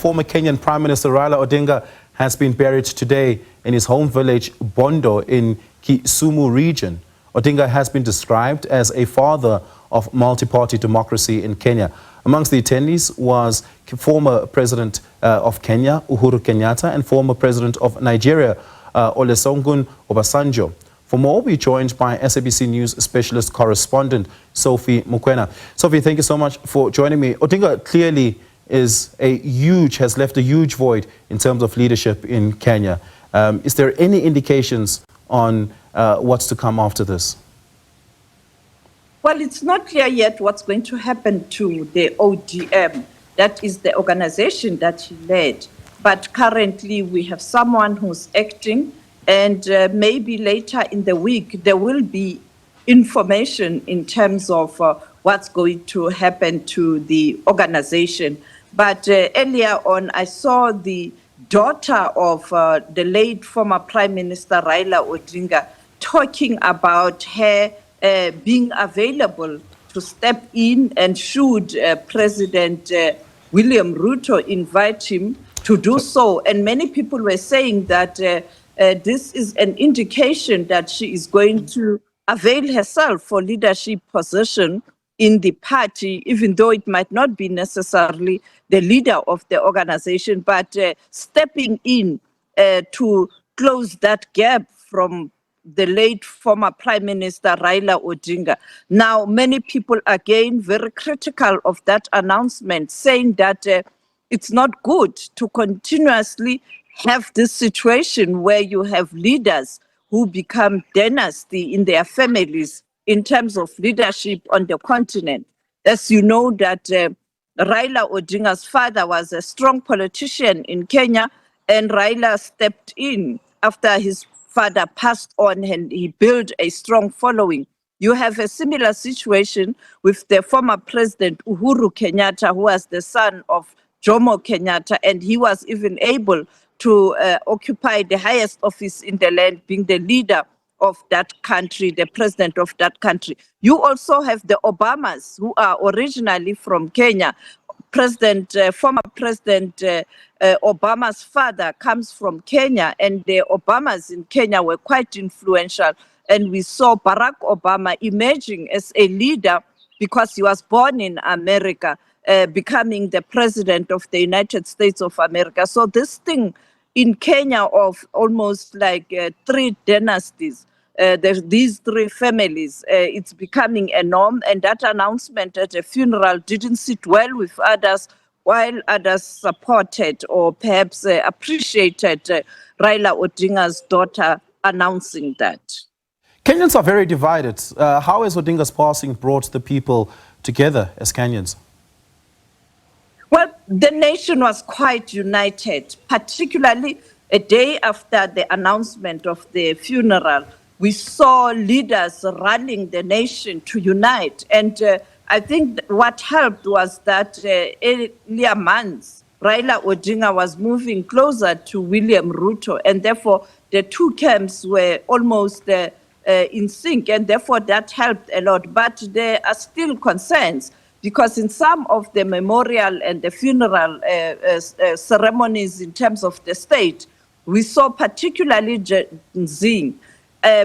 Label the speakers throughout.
Speaker 1: Former Kenyan Prime Minister Raila Odinga has been buried today in his home village, Bondo, in Kisumu region. Odinga has been described as a father of multi-party democracy in Kenya. Amongst the attendees was former President of Kenya, Uhuru Kenyatta, and former President of Nigeria, Olusegun Obasanjo. For more, we're joined by SABC News specialist correspondent Sophie Mokoena. Sophie, thank you so much for joining me. Odinga clearly has left a huge void in terms of leadership in Kenya. Is there any indications on what's to come after this?
Speaker 2: Well, it's not clear yet what's going to happen to the ODM. That is the organization that he led. But currently we have someone who's acting, and maybe later in the week there will be information in terms of what's going to happen to the organization. But earlier on, I saw the daughter of the late former Prime Minister Raila Odinga talking about her being available to step in, and should President William Ruto invite him to do so. And many people were saying that this is an indication that she is going to avail herself for leadership position in the party, even though it might not be necessarily the leader of the organization, but stepping in to close that gap from the late former Prime Minister Raila Odinga. Now, many people again very critical of that announcement, saying that it's not good to continuously have this situation where you have leaders who become dynasty in their families in terms of leadership on the continent. As you know, that Raila Odinga's father was a strong politician in Kenya, and Raila stepped in after his father passed on, and he built a strong following. You have a similar situation with the former President Uhuru Kenyatta, who was the son of Jomo Kenyatta, and he was even able to occupy the highest office in the land, being the leader of that country, the president of that country. You also have the Obamas, who are originally from Kenya. Former President Obama's father comes from Kenya, and the Obamas in Kenya were quite influential. And we saw Barack Obama emerging as a leader because he was born in America, becoming the president of the United States of America. So this thing in Kenya of almost like three dynasties, there's these three families, it's becoming a norm, and that announcement at a funeral didn't sit well with others, while others supported or perhaps appreciated Raila Odinga's daughter announcing that.
Speaker 1: Kenyans are very divided. How has Odinga's passing brought the people together as Kenyans?
Speaker 2: Well, the nation was quite united, particularly a day after the announcement of the funeral. We saw leaders rallying the nation to unite. And I think what helped was that earlier months, Raila Odinga was moving closer to William Ruto, and therefore the two camps were almost in sync, and therefore that helped a lot. But there are still concerns, because in some of the memorial and the funeral ceremonies in terms of the state, we saw particularly Gen Z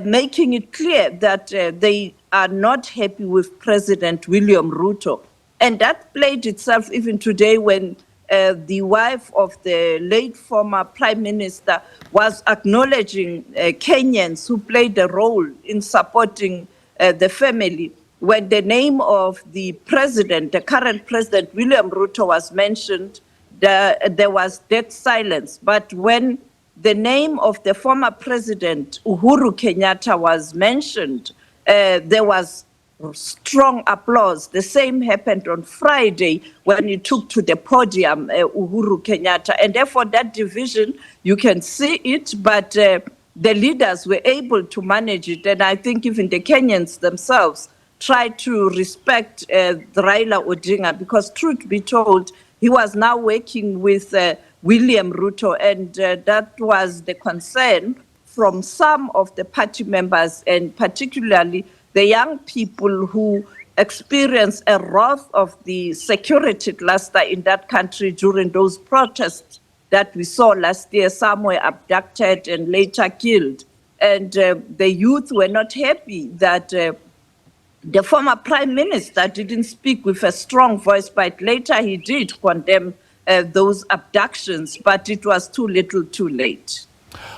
Speaker 2: making it clear that they are not happy with President William Ruto. And that played itself even today when the wife of the late former Prime Minister was acknowledging Kenyans who played a role in supporting the family. When the name of the president, the current president, William Ruto, was mentioned, there was dead silence. But when the name of the former president, Uhuru Kenyatta, was mentioned, there was strong applause. The same happened on Friday when he took to the podium, Uhuru Kenyatta. And therefore that division, you can see it, but the leaders were able to manage it. And I think even the Kenyans themselves try to respect Raila Odinga, because truth be told, he was now working with William Ruto, and that was the concern from some of the party members, and particularly the young people who experience a wrath of the security cluster in that country during those protests that we saw last year. Some were abducted and later killed. And the youth were not happy that the former prime minister didn't speak with a strong voice, but later he did condemn those abductions, but it was too little too late.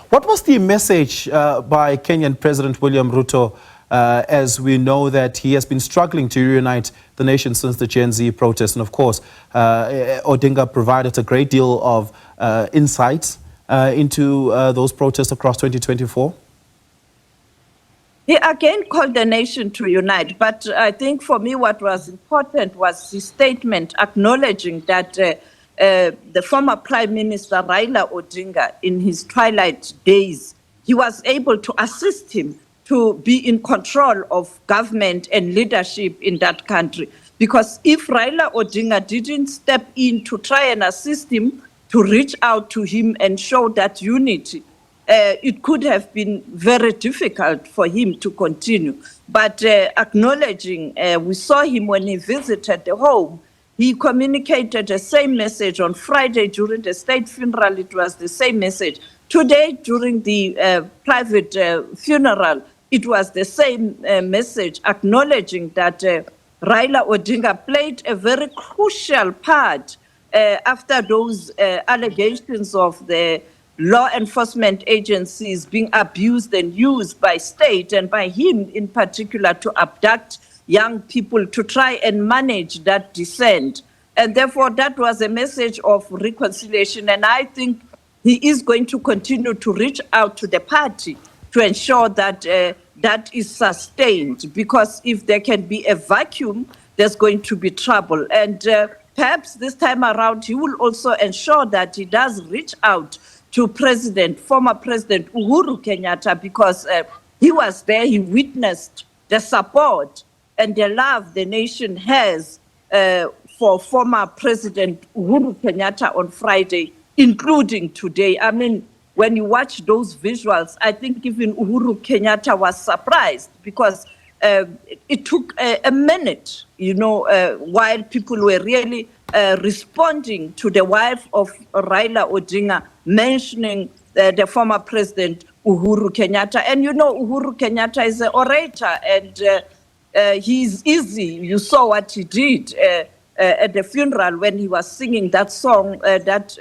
Speaker 1: What was the message by Kenyan President William Ruto, as we know that he has been struggling to reunite the nation since the Gen Z protests? And of course, Odinga provided a great deal of insights into those protests across 2024.
Speaker 2: He again called the nation to unite, but I think for me what was important was his statement acknowledging that the former Prime Minister Raila Odinga, in his twilight days, he was able to assist him to be in control of government and leadership in that country. Because if Raila Odinga didn't step in to try and assist him, to reach out to him and show that unity, it could have been very difficult for him to continue. But acknowledging, we saw him when he visited the home, he communicated the same message on Friday during the state funeral. It was the same message. Today, during the private funeral, it was the same message, acknowledging that Raila Odinga played a very crucial part after those allegations of the law enforcement agencies being abused and used by state and by him in particular to abduct young people to try and manage that descent. And therefore, that was a message of reconciliation. And I think he is going to continue to reach out to the party to ensure that that is sustained, because if there can be a vacuum, there's going to be trouble. And perhaps this time around, he will also ensure that he does reach out to former President Uhuru Kenyatta, because he was there, he witnessed the support and the love the nation has for former President Uhuru Kenyatta on Friday, including today. I mean, when you watch those visuals, I think even Uhuru Kenyatta was surprised, because it took a minute, while people were really responding to the wife of Raila Odinga mentioning the former President Uhuru Kenyatta. And Uhuru Kenyatta is an orator, and he's easy. You saw what he did at the funeral when he was singing that song that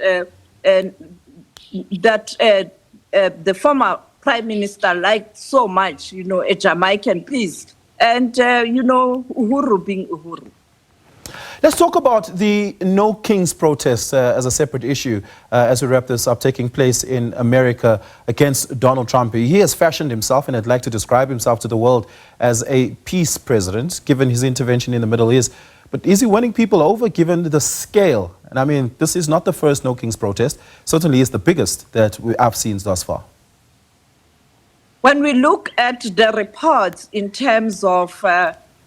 Speaker 2: the former Prime Minister liked so much, a Jamaican piece. And, Uhuru being Uhuru.
Speaker 1: Let's talk about the No Kings protests as a separate issue as we wrap this up, taking place in America against Donald Trump. He has fashioned himself, and I'd like to describe himself to the world as a peace president, given his intervention in the Middle East. But is he winning people over, given the scale? And I mean, this is not the first No Kings protest. Certainly is the biggest that I've seen thus far.
Speaker 2: When we look at the reports in terms of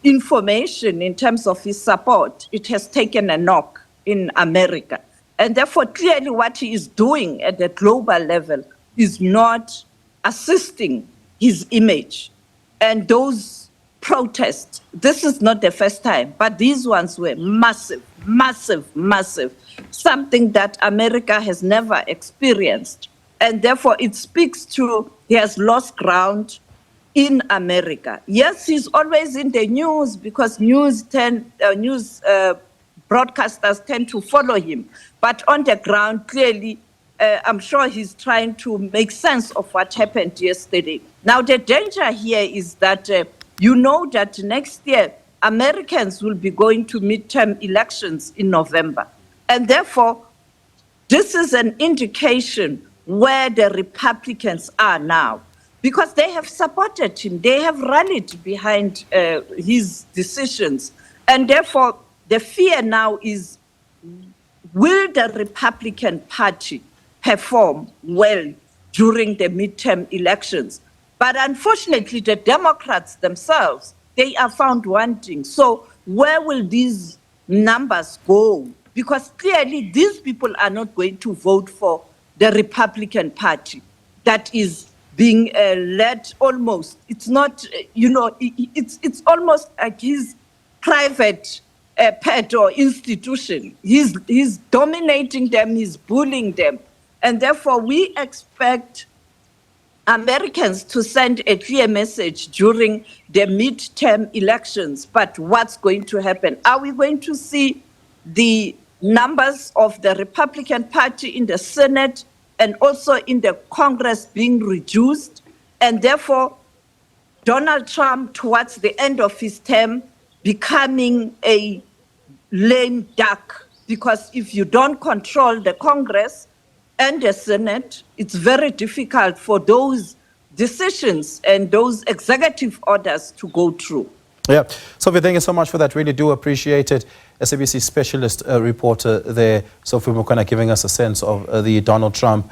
Speaker 2: information, in terms of his support, it has taken a knock in America. And therefore, clearly what he is doing at the global level is not assisting his image. And those protests, this is not the first time, but these ones were massive, massive, massive, something that America has never experienced. And therefore, it speaks to he has lost ground in America. Yes, he's always in the news because news broadcasters tend to follow him. But on the ground, clearly, I'm sure he's trying to make sense of what happened yesterday. Now, the danger here is that that next year, Americans will be going to midterm elections in November. And therefore, this is an indication where the Republicans are now, because they have supported him. They have rallied behind his decisions. And therefore, the fear now is, will the Republican Party perform well during the midterm elections? But unfortunately, the Democrats themselves, they are found wanting. So where will these numbers go? Because clearly, these people are not going to vote for the Republican Party that is being led almost. It's not, it's almost like he's private pet or institution. He's dominating them, he's bullying them. And therefore, we expect Americans to send a clear message during the midterm elections. But what's going to happen? Are we going to see the numbers of the Republican Party in the Senate and also in the Congress being reduced? And therefore, Donald Trump, towards the end of his term, becoming a lame duck, because if you don't control the Congress and the Senate, it's very difficult for those decisions and those executive orders to go through.
Speaker 1: Yeah, Sophie, thank you so much for that. Really do appreciate it. SABC specialist reporter there, Sophie Mokoena, giving us a sense of the Donald Trump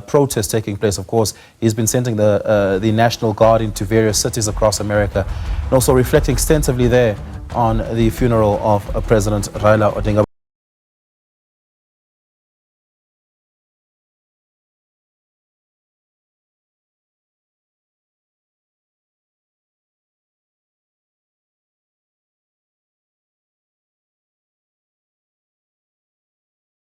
Speaker 1: protest taking place. Of course, he's been sending the National Guard into various cities across America, and also reflecting extensively there on the funeral of President Raila Odinga.